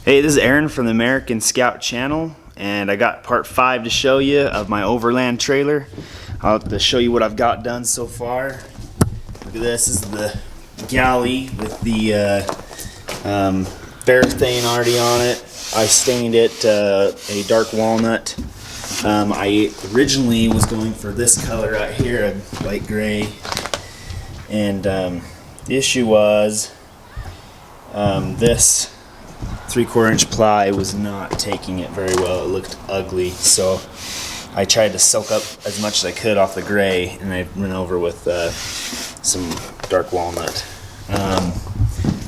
Hey, this is Aaron from the American Scout channel, and I got part 5 to show you of my Overland trailer. I'll have to show you what I've got done so far. Look at this. This is the galley with the Varathane already on it. I stained it a dark walnut. I originally was going for this color right here, a light gray, and the issue was this 3/4 inch ply was not taking it very well. It looked ugly, so I tried to soak up as much as I could off the gray, and I went over with some dark walnut.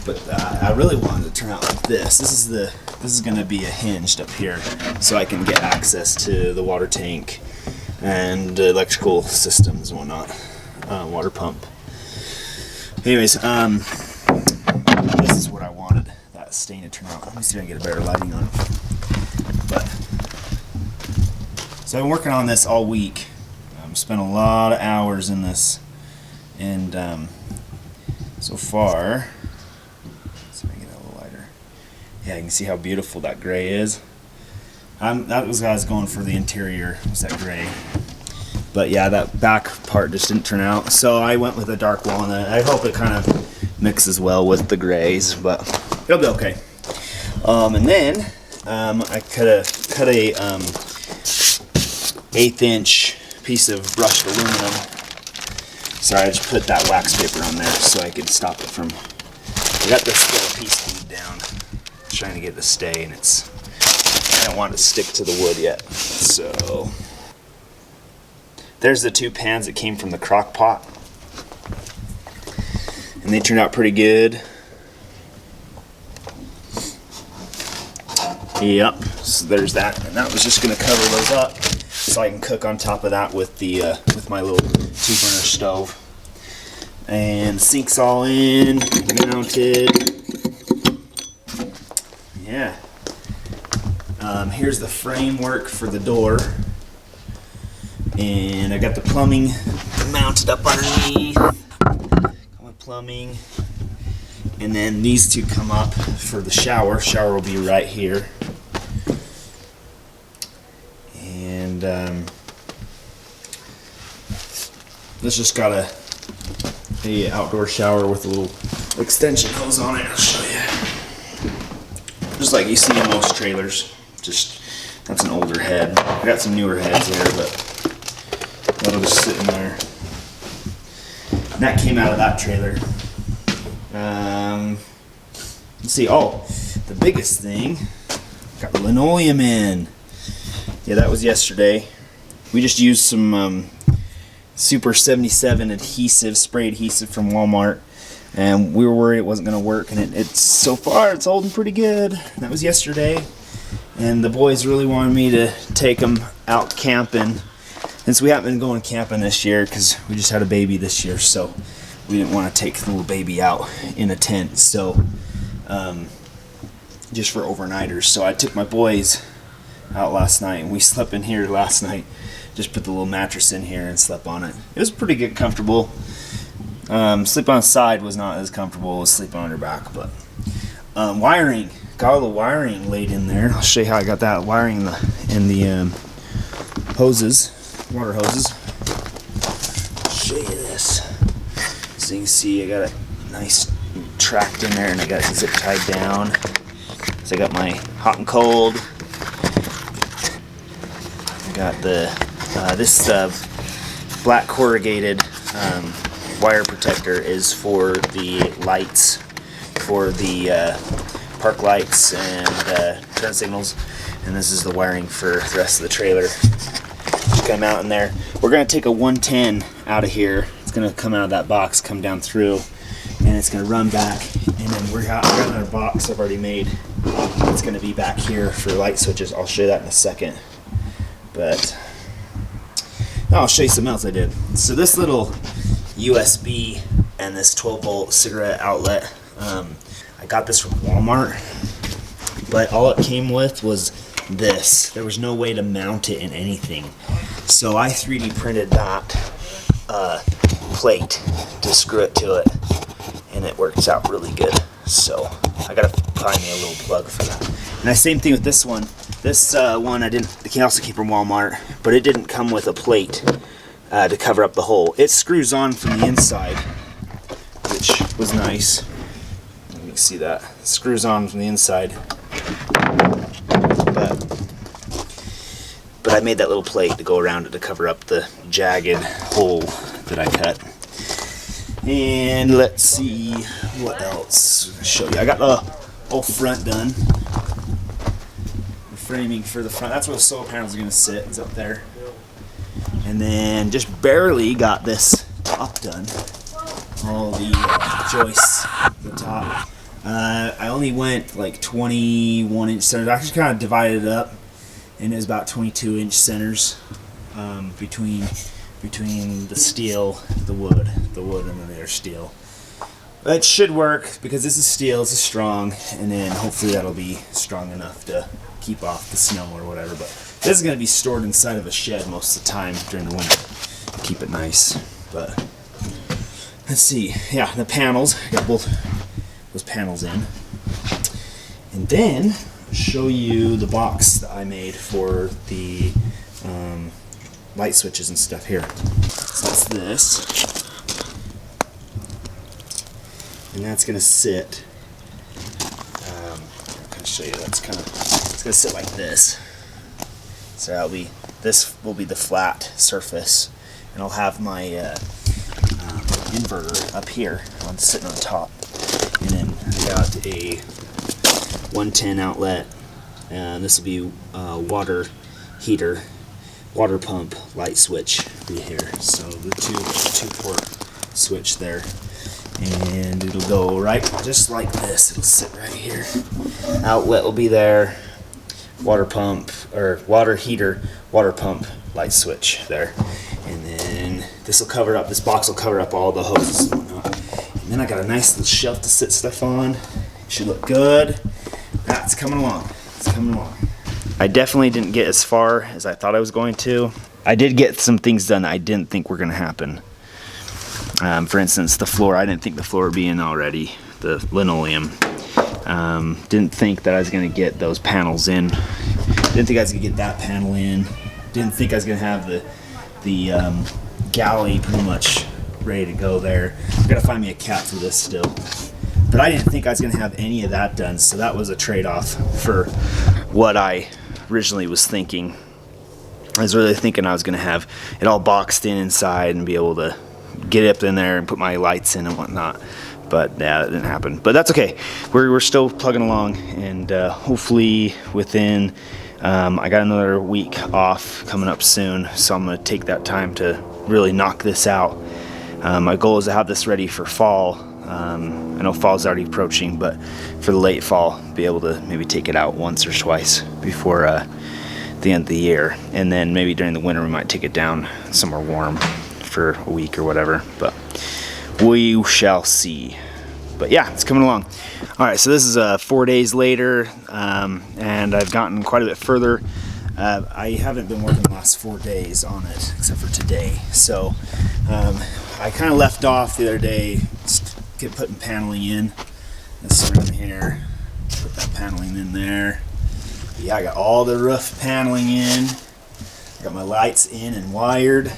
But I really wanted to turn out like this. This is going to be a hinged up here, so I can get access to the water tank and electrical systems and whatnot, water pump. Anyways, this is what I wanted that stain to turn out. Let me see if I can get a better lighting on it. But so I've been working on this all week. Spent a lot of hours in this, and so far, let's see if I can get it a little lighter. Yeah, you can see how beautiful that gray is. That was I was going for the interior, was that gray. But yeah, that back part just didn't turn out, so I went with a dark walnut. I hope it kind of mixes well with the grays, but it'll be okay. And then I cut a 1/8 inch piece of brushed aluminum. Sorry, I just put that wax paper on there so I could stop it from. I got this little piece glued down, trying to get it to stay, and I don't want it to stick to the wood yet. So there's the 2 pans that came from the crock pot, and they turned out pretty good. Yep, so there's that, and that was just going to cover those up so I can cook on top of that with the with my little 2-burner stove. And the sink's all in, mounted. Yeah. Here's the framework for the door, and I got the plumbing mounted up underneath. Got my plumbing, and then these 2 come up for the shower. Shower will be right here. And this just got a outdoor shower with a little extension hose on it. I'll show you. Just like you see in most trailers. Just that's an older head. I got some newer heads here, but that'll just sit in there. And that came out of that trailer. Let's see. Oh, the biggest thing, got linoleum in. Yeah, that was yesterday. We just used some Super 77 adhesive, spray adhesive from Walmart, and we were worried it wasn't going to work, and it's so far it's holding pretty good. That was yesterday, and the boys really wanted me to take them out camping, since we haven't been going camping this year because we just had a baby this year, so we didn't want to take the little baby out in a tent, so just for overnighters. So I took my boys out last night, and we slept in here last night. Just put the little mattress in here and slept on it. It was pretty good, comfortable. Sleep on the side was not as comfortable as sleeping on your back, but wiring, got all the wiring laid in there. I'll show you how I got that wiring in the hoses, water hoses. I'll show you this. So you can see I got a nice tract in there, and I got it zip tied down. So I got my hot and cold. I got the this black corrugated wire protector is for the lights, for the park lights and turn signals, and this is the wiring for the rest of the trailer. Just gonna mount in there. We're gonna take a 110 out of here. It's gonna come out of that box, come down through, and it's gonna run back, and then we got another box I've already made. It's gonna be back here for light switches. I'll show you that in a second. But I'll show you something else I did. So this little USB and this 12-volt cigarette outlet, I got this from Walmart, but all it came with was this. There was no way to mount it in anything, so I 3D printed that plate to screw it to it, and it works out really good. So I gotta find me a little plug for that. And same thing with this one. This one I can also keep from Walmart, but it didn't come with a plate to cover up the hole. It screws on from the inside, which was nice. You can see that. It screws on from the inside. But I made that little plate to go around it to cover up the jagged hole that I cut. And let's see what else I'll show you. I got the whole front done. The framing for the front. That's where the solar panels are going to sit. It's up there. And then just barely got this top done. All the joists at the top. I only went like 21 inch centers. I just kind of divided it up. And it's about 22-inch centers between the steel, the wood, and then their steel. But it should work because this is steel, this is strong, and then hopefully that'll be strong enough to keep off the snow or whatever. But this is going to be stored inside of a shed most of the time during the winter. Keep it nice. But let's see. Yeah, the panels. I got both those panels in, and then show you the box that I made for the light switches and stuff here. So that's this, and that's going to sit. I'm going to show you. It's going to sit like this. So this will be the flat surface, and I'll have my inverter up here sitting on top, and then I got a 110 outlet, and this will be water heater, water pump, light switch be here. So the two port switch there, and it'll go right just like this. It'll sit right here. Outlet will be there. Water pump or water heater, water pump, light switch there, and then this will cover up. This box will cover up all the hoses and whatnot. And then I got a nice little shelf to sit stuff on. Should look good. That's coming along. It's coming along. I definitely didn't get as far as I thought I was going to. I did get some things done that I didn't think were going to happen. For instance, the floor. I didn't think the floor would be in already. The linoleum. Didn't think that I was going to get those panels in. Didn't think I was going to get that panel in. Didn't think I was going to have the galley pretty much ready to go there. I've got to find me a cap for this still. But I didn't think I was going to have any of that done, so that was a trade-off for what I originally was thinking. I was really thinking I was going to have it all boxed in inside and be able to get up in there and put my lights in and whatnot. But yeah, that didn't happen. But that's okay. We're still plugging along, and hopefully within, I got another week off coming up soon, so I'm going to take that time to really knock this out. My goal is to have this ready for fall. I know fall's already approaching, but for the late fall, be able to maybe take it out once or twice before the end of the year, and then maybe during the winter we might take it down somewhere warm for a week or whatever, but we shall see. But yeah, it's coming along. All right, so this is 4 days later, and I've gotten quite a bit further. I haven't been working the last 4 days on it except for today, so I kind of left off the other day putting paneling in. This room here, put that paneling in there. But yeah, I got all the roof paneling in. I got my lights in and wired.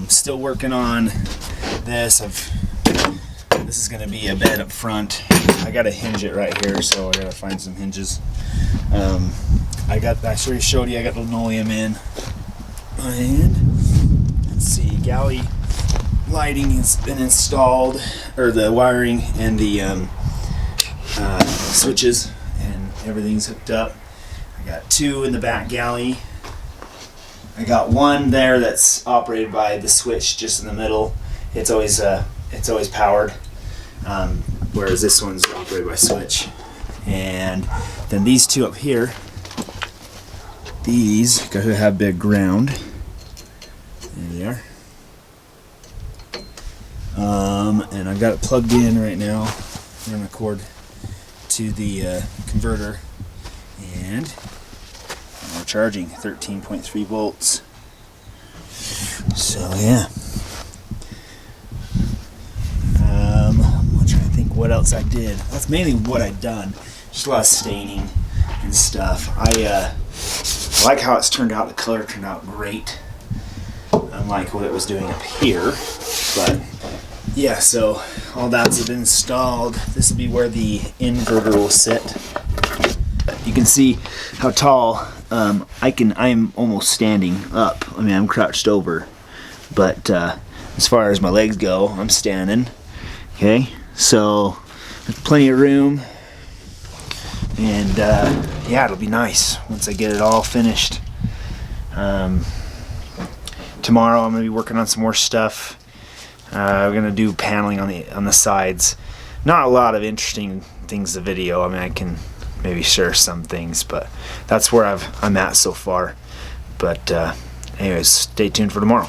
Still working on this. This is going to be a bed up front. I got to hinge it right here, so I got to find some hinges. I already showed you I got linoleum in, and let's see, galley lighting has been installed, or the wiring and the switches, and everything's hooked up. I got 2 in the back galley. I got 1 there that's operated by the switch just in the middle. It's always powered, whereas this one's operated by switch. And then these 2 up here, these gotta have big ground. There they are. And I've got it plugged in right now. Run a cord to the converter, and we're charging 13.3 volts. So yeah. I'm trying to think what else I did. That's mainly what I've done. Just a lot of staining. and stuff. I like how it's turned out. The color turned out great, unlike what it was doing up here. But yeah, so all that's been installed. This will be where the inverter will sit. You can see how tall I'm almost standing up. I mean, I'm crouched over, but as far as my legs go, I'm standing. Okay, so there's plenty of room, and yeah, it'll be nice once I get it all finished. Tomorrow I'm gonna be working on some more stuff. We're gonna do paneling on the sides. Not a lot of interesting things to video. I mean, I can maybe share some things, but that's where I'm at so far. But anyways, stay tuned for tomorrow.